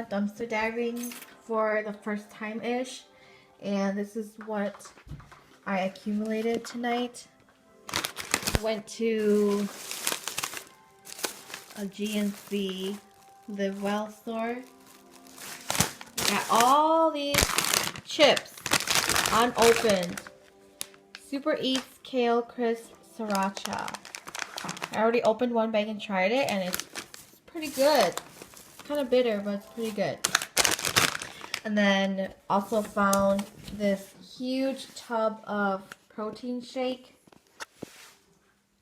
dumpster diving for the first time-ish, and this is what I accumulated tonight. Went to a GNC Live Well store. Got all these chips unopened. Super Eats Kale Crisp Sriracha. I already opened one bag and tried it, and it's pretty good. It's kind of bitter, but it's pretty good. And then also found this huge tub of protein shake.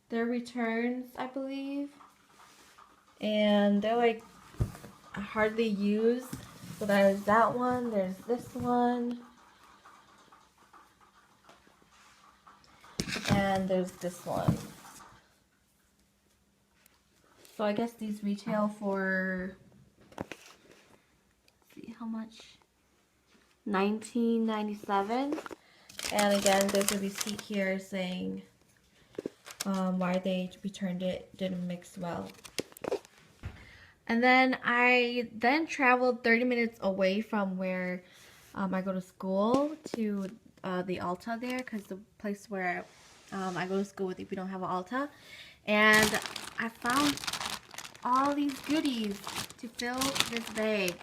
They're returns, I believe. And they're like hardly used. So there's that one, there's this one. And there's this one. So I guess these retail for, let's see how much, $19.97. And again, there's a receipt here saying why they returned it, didn't mix well. And then I traveled 30 minutes away from where I go to school to the ULTA there, because the place where I go to school with, if we don't have an ULTA. And I found all these goodies to fill this bag.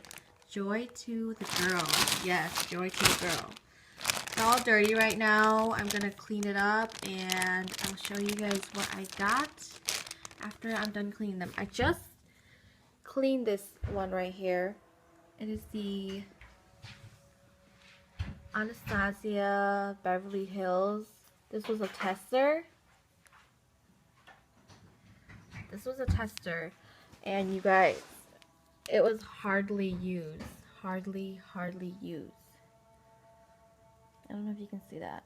Joy to the girl. Yes, joy to the girl. It's all dirty right now. I'm gonna clean it up and I'll show you guys what I got after I'm done cleaning them. I just cleaned this one right here. It is the Anastasia Beverly Hills. This was a tester. And you guys, it was hardly used. Hardly used. I don't know if you can see that.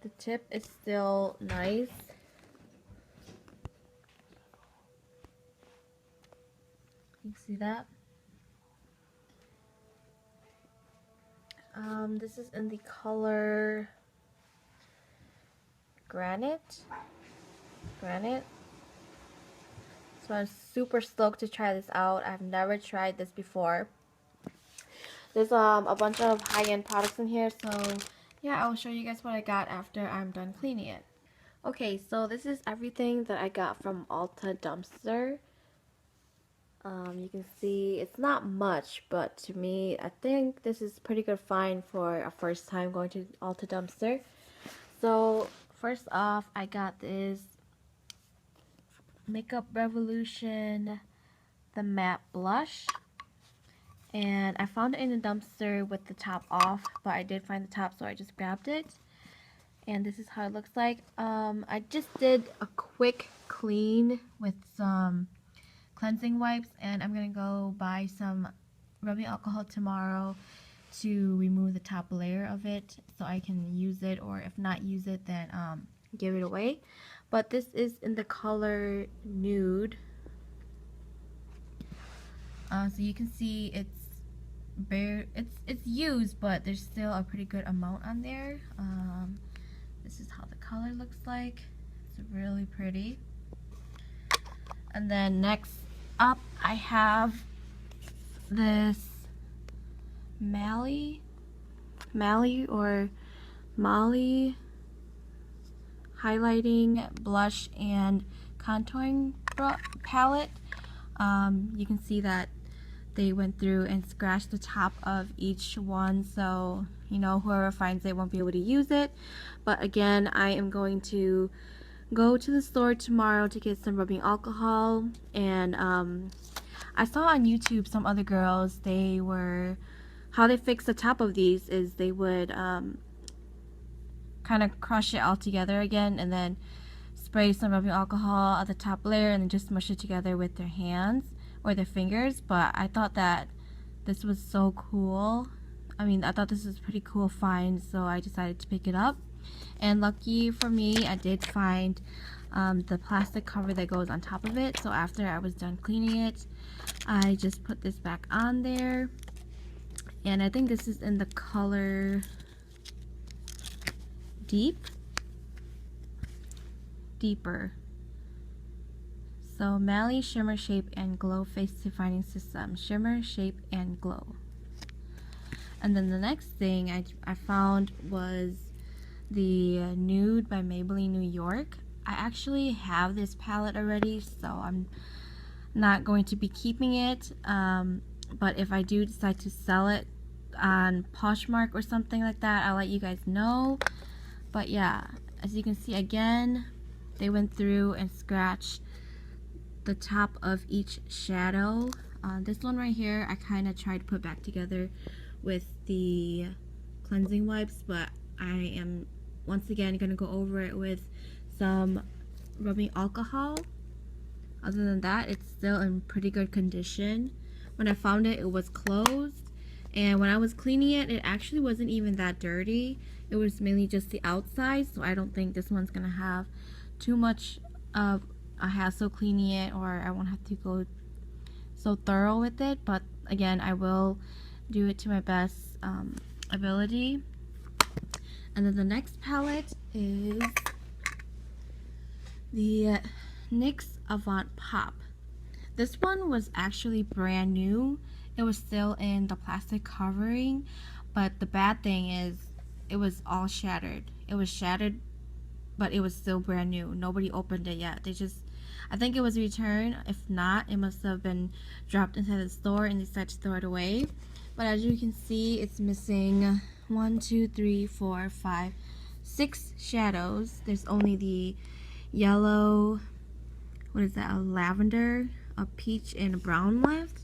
The tip is still nice. You can see that. This is in the color Granite. So I'm super stoked to try this out. I've never tried this before. There's a bunch of high-end products in here, so yeah, I'll show you guys what I got after I'm done cleaning it. Okay, so this is everything that I got from ULTA Dumpster. You can see it's not much, but to me, I think this is pretty good find for a first time going to ULTA Dumpster. So first off, I got this Makeup Revolution, the matte blush. And I found it in a dumpster with the top off, but I did find the top, so I just grabbed it. And this is how it looks like. I just did a quick clean with some cleansing wipes, and I'm gonna go buy some rubbing alcohol tomorrow to remove the top layer of it so I can use it, or if not use it, then give it away. But this is in the color Nude. So you can see it's used, but there's still a pretty good amount on there. This is how the color looks like. It's really pretty. And then next up, I have this Molly highlighting blush and contouring palette. You can see that they went through and scratched the top of each one, so you know, whoever finds it won't be able to use it. But again, I am going to go to the store tomorrow to get some rubbing alcohol. And I saw on YouTube some other girls, how they fix the top of these is they would kind of crush it all together again, and then spray some rubbing alcohol at the top layer, and then just smush it together with their hands or their fingers. But I thought that this was so cool. I thought this was a pretty cool find, so I decided to pick it up. And lucky for me, I did find the plastic cover that goes on top of it. So after I was done cleaning it, I just put this back on there. And I think this is in the color Deeper. So Mally Shimmer Shape and Glow Face Defining System. Shimmer, Shape, and Glow. And then the next thing I found was the Nude by Maybelline New York. I actually have this palette already, so I'm not going to be keeping it. But if I do decide to sell it on Poshmark or something like that, I'll let you guys know. But yeah, as you can see, again, they went through and scratched the top of each shadow. This one right here, I kind of tried to put back together with the cleansing wipes, but I am once again going to go over it with some rubbing alcohol. Other than that, it's still in pretty good condition. When I found it, it was closed, and when I was cleaning it, it actually wasn't even that dirty. It was mainly just the outside, so I don't think this one's going to have too much of a hassle cleaning it, or I won't have to go so thorough with it. But again, I will do it to my best ability. And then the next palette is the NYX Avant Pop. This one was actually brand new. It was still in the plastic covering, but the bad thing is it was all shattered. It was shattered, but it was still brand new. Nobody opened it yet. I think it was returned. If not, it must have been dropped inside the store and they decided to throw it away. But as you can see, it's missing 1, 2, 3, 4, 5, 6 shadows. There's only the yellow, what is that, a lavender, a peach, and a brown left.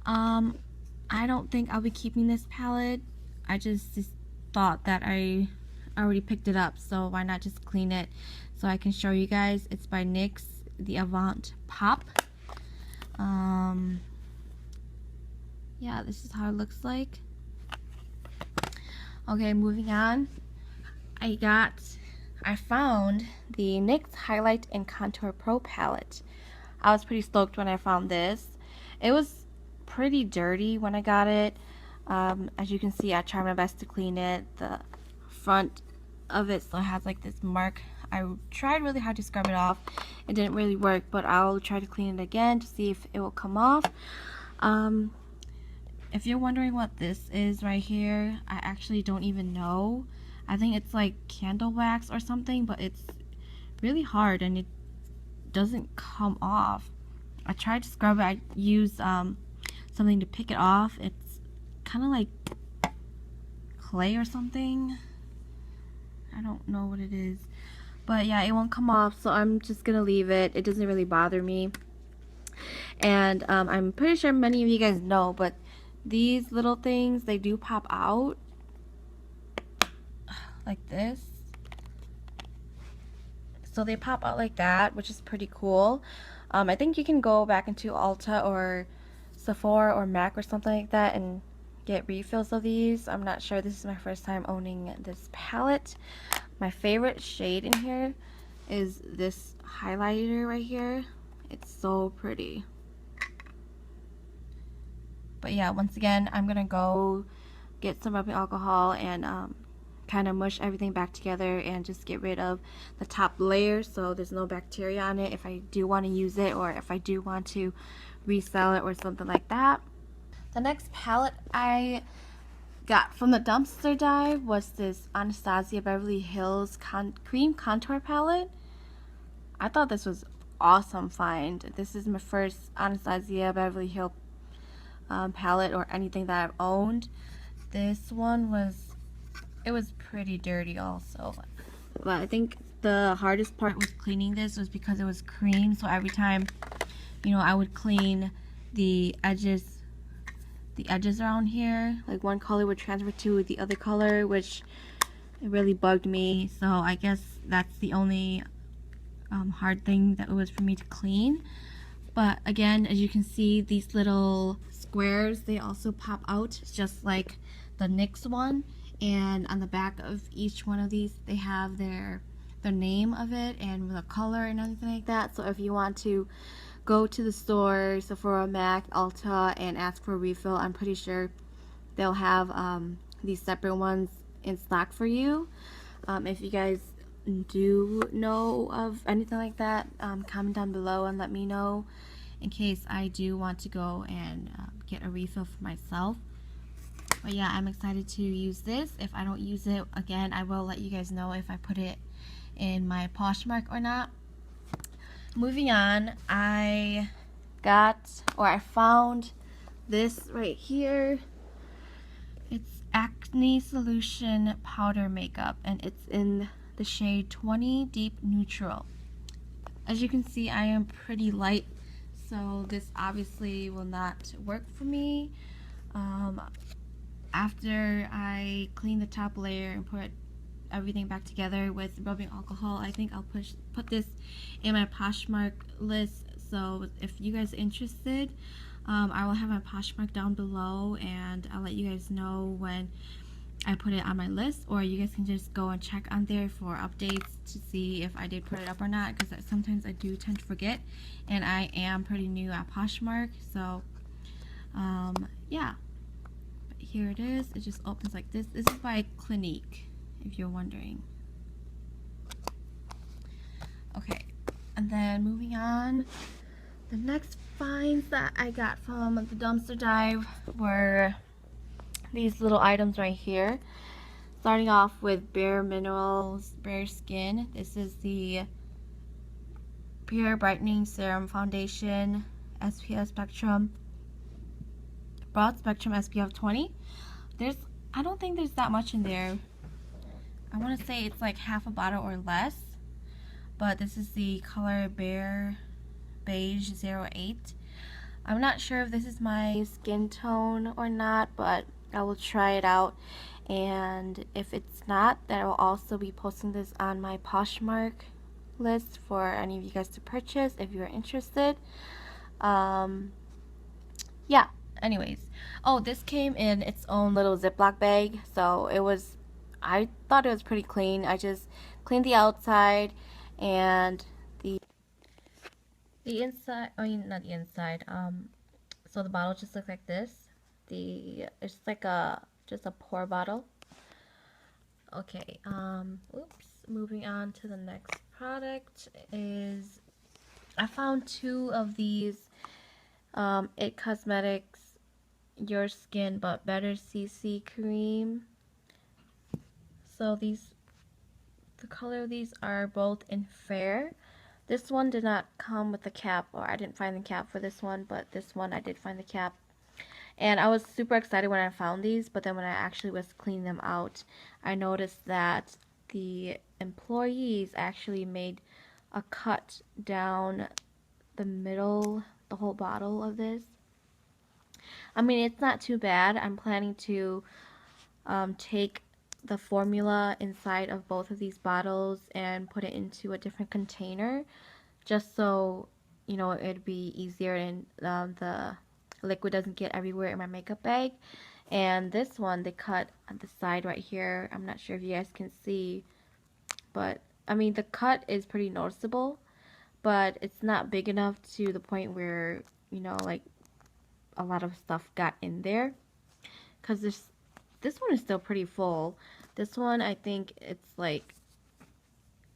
I don't think I'll be keeping this palette. I just thought that I already picked it up, so why not just clean it so I can show you guys. It's by NYX, the Avant Pop. Yeah, this is how it looks like. Okay, moving on. I found the NYX Highlight and Contour Pro palette. I was pretty stoked when I found this. It was pretty dirty when I got it. As you can see, I tried my best to clean it. The front of it still has like this mark. I tried really hard to scrub it off. It didn't really work, but I'll try to clean it again to see if it will come off. If you're wondering what this is right here, I actually don't even know. I think it's like candle wax or something, but it's really hard and it doesn't come off. I tried to scrub it. I used something to pick it off. It's kind of like clay or something. I don't know what it is, but yeah, it won't come off, so I'm just gonna leave it. It doesn't really bother me. And I'm pretty sure many of you guys know, but these little things, they do pop out like this. So they pop out like that, which is pretty cool. I think you can go back into Ulta or Sephora or MAC or something like that and get refills of these. I'm not sure. This is my first time owning this palette. My favorite shade in here is this highlighter right here. It's so pretty. But yeah, once again, I'm gonna go get some rubbing alcohol and kind of mush everything back together and just get rid of the top layer so there's no bacteria on it if I do want to use it, or if I do want to resell it or something like that. The next palette I got from the dumpster dive was this Anastasia Beverly Hills Cream Contour Palette. I thought this was awesome find. This is my first Anastasia Beverly Hills palette or anything that I've owned. This one was pretty dirty also, but I think the hardest part with cleaning this was because it was cream, so every time, you know, I would clean the edges around here, like one color would transfer to the other color, which it really bugged me. So I guess that's the only hard thing that it was for me to clean. But again, as you can see, these little squares, they also pop out just like the NYX one, and on the back of each one of these they have their name of it and the color and everything like that. So if you want to go to the store, Sephora, MAC, Ulta, and ask for a refill, I'm pretty sure they'll have these separate ones in stock for you. If you guys do know of anything like that, comment down below and let me know in case I do want to go and get a refill for myself. But yeah, I'm excited to use this. If I don't use it again, I will let you guys know if I put it in my Poshmark or not. Moving on, I found this right here. It's Acne Solution Powder Makeup, and it's in the shade 20 Deep Neutral. As you can see, I am pretty light, so this obviously will not work for me. After I clean the top layer and put everything back together with rubbing alcohol, I think I'll put this in my Poshmark list. So if you guys are interested, I will have my Poshmark down below, and I'll let you guys know when I put it on my list, or you guys can just go and check on there for updates to see if I did put it up or not, because sometimes I do tend to forget, and I am pretty new at Poshmark. So yeah, but here it is. It just opens like this. This is by Clinique, if you're wondering. Okay, and then moving on, the next finds that I got from the dumpster dive were these little items right here. Starting off with Bare Minerals Bare Skin. This is the Pure Brightening Serum Foundation, SPF Spectrum, Broad Spectrum SPF 20. I don't think there's that much in there. I want to say it's like half a bottle or less. But this is the color Bare Beige 08. I'm not sure if this is my skin tone or not, but I will try it out. And if it's not, then I will also be posting this on my Poshmark list for any of you guys to purchase if you're interested. Yeah, anyways. Oh, this came in its own little Ziploc bag, so I thought it was pretty clean. I just cleaned the outside and the inside, I mean not the inside. So the bottle just looks like this. It's like just a pour bottle. Okay, oops. Moving on to the next product is, I found two of these It Cosmetics Your Skin But Better CC cream. So the color of these are both in fair. This one did not come with the cap, or I didn't find the cap for this one, but this one I did find the cap. And I was super excited when I found these, but then when I actually was cleaning them out, I noticed that the employees actually made a cut down the middle, the whole bottle of this. I mean, it's not too bad. I'm planning to take the formula inside of both of these bottles and put it into a different container, just so, you know, it'd be easier and the liquid doesn't get everywhere in my makeup bag. And this one, they cut on the side right here. I'm not sure if you guys can see, but I mean, the cut is pretty noticeable, but it's not big enough to the point where, you know, like a lot of stuff got in there, because this one is still pretty full. This one, I think it's like,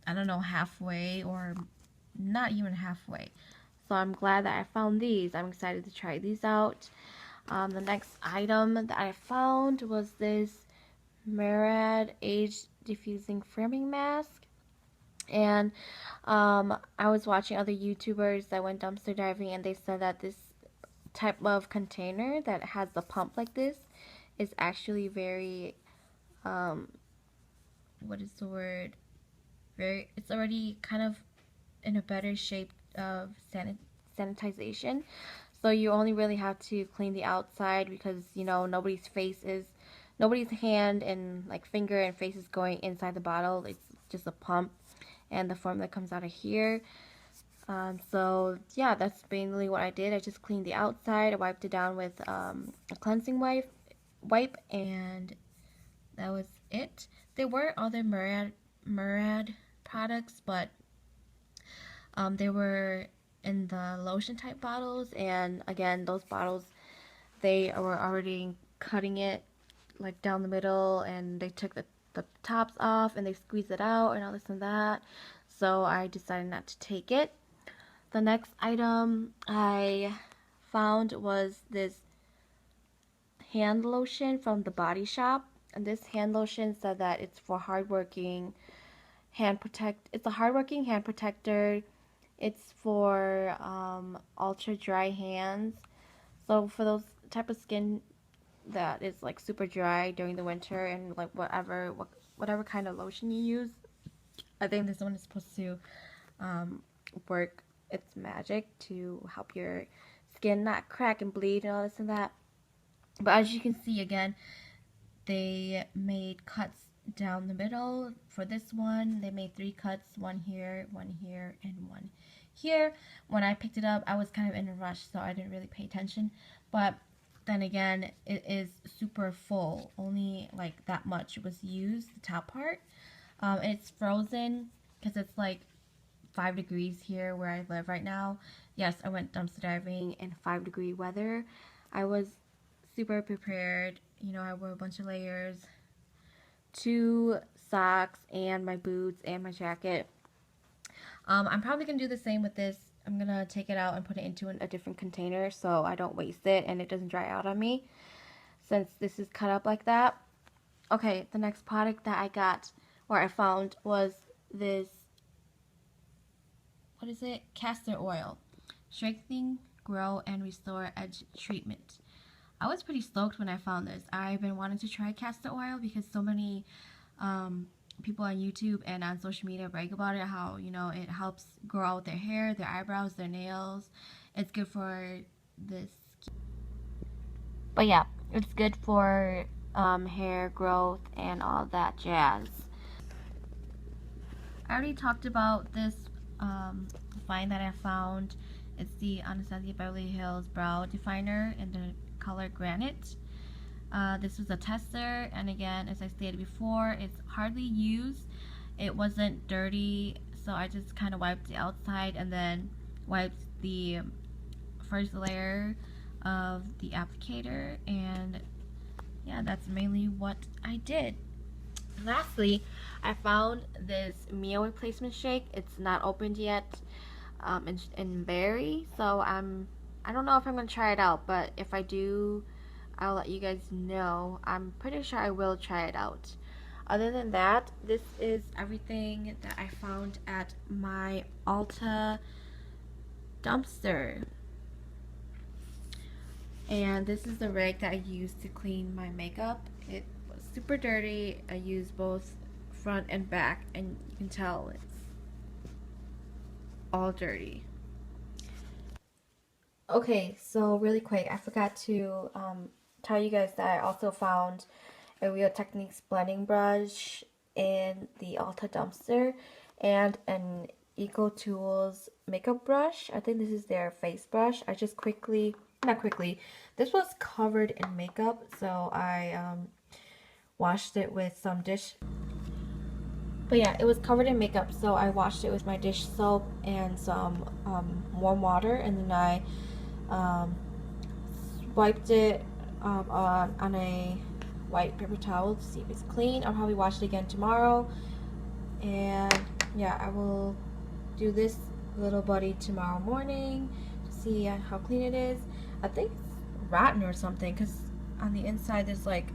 I don't know, halfway, or not even halfway. So I'm glad that I found these. I'm excited to try these out. The next item that I found was this Murad Age Diffusing Framing Mask. And I was watching other YouTubers that went dumpster diving, and they said that this type of container that has the pump like this is actually very, what is the word? It's already kind of in a better shape of sanitization. So you only really have to clean the outside, because, you know, nobody's hand and like finger and face is going inside the bottle. It's just a pump, and the formula comes out of here. So yeah, that's mainly what I did. I just cleaned the outside. I wiped it down with a cleansing wipe, and that was it. There were other Murad products, but they were in the lotion type bottles, and again, those bottles, they were already cutting it like down the middle, and they took the tops off and they squeeze it out and all this and that. So I decided not to take it. The next item I found was this hand lotion from the Body Shop. And this hand lotion said that it's for hardworking it's a hardworking hand protector. It's for ultra dry hands. So for those type of skin that is like super dry during the winter and like whatever kind of lotion you use, I think this one is supposed to work its magic to help your skin not crack and bleed and all this and that. But as you can see, again, they made cuts down the middle. For this one, they made 3 cuts, one here, and one here. When I picked it up, I was kind of in a rush, so I didn't really pay attention. But then again, it is super full. Only like that much was used, the top part. It's frozen because it's like 5 degrees here where I live right now. Yes, I went dumpster diving in 5-degree weather. I was super prepared. You know, I wore a bunch of layers, 2 socks, and my boots, and my jacket. I'm probably going to do the same with this. I'm going to take it out and put it into a different container so I don't waste it and it doesn't dry out on me, since this is cut up like that. Okay, the next product that I got, or I found, was this, what is it? Castor oil. Strengthening, grow, and restore edge treatment. I was pretty stoked when I found this. I've been wanting to try castor oil because so many people on YouTube and on social media brag about it, how, you know, it helps grow out their hair, their eyebrows, their nails. It's good for this. But yeah, it's good for hair growth and all that jazz. I already talked about this find that I found. It's the Anastasia Beverly Hills Brow Definer in the color Granite. This was a tester, and again, as I stated before, it's hardly used. It wasn't dirty, so I just kind of wiped the outside and then wiped the first layer of the applicator, and yeah, that's mainly what I did. Lastly, I found this meal replacement shake. It's not opened yet, in berry, so I don't know if I'm gonna try it out, but if I do, I'll let you guys know. I'm pretty sure I will try it out. Other than that, this is everything that I found at my ULTA dumpster. And this is the rag that I used to clean my makeup. It was super dirty. I used both front and back, and you can tell it's all dirty. Okay, so really quick, I forgot to tell you guys that I also found a Real Techniques blending brush in the ULTA dumpster and an Eco Tools makeup brush. I think this is their face brush. I just this was covered in makeup, so I washed it with some dish. But yeah, it was covered in makeup, so I washed it with my dish soap and some warm water, and then I wiped it on a white paper towel to see if it's clean. I'll probably wash it again tomorrow, and yeah, I will do this little buddy tomorrow morning to see how clean it is. I think it's rotten or something, because on the inside there's like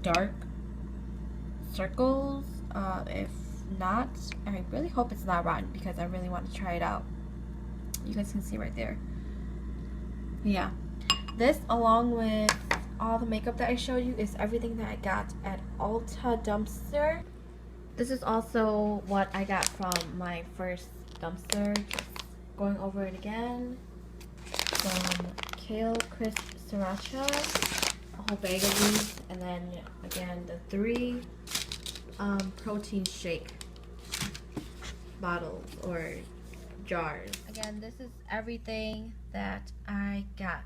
dark circles. If not, I really hope it's not rotten, because I really want to try it out. You guys can see right there. Yeah, this, along with all the makeup that I showed you, is everything that I got at ULTA dumpster. This is also what I got from my first dumpster. Just going over it again. Some kale crisp sriracha, a whole bag of these, and then again the 3 protein shake bottles or jars. Again, this is everything that I got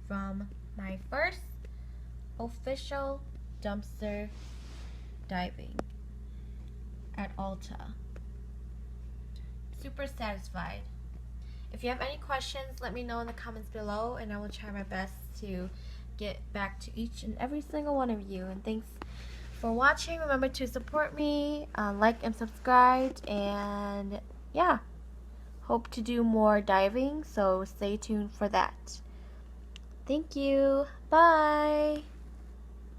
from my first official dumpster diving at ULTA. Super satisfied. If you have any questions, let me know in the comments below, and I will try my best to get back to each and every single one of you. And thanks for watching. Remember to support me, like and subscribe, and yeah, hope to do more diving, so stay tuned for that. Thank you. Bye.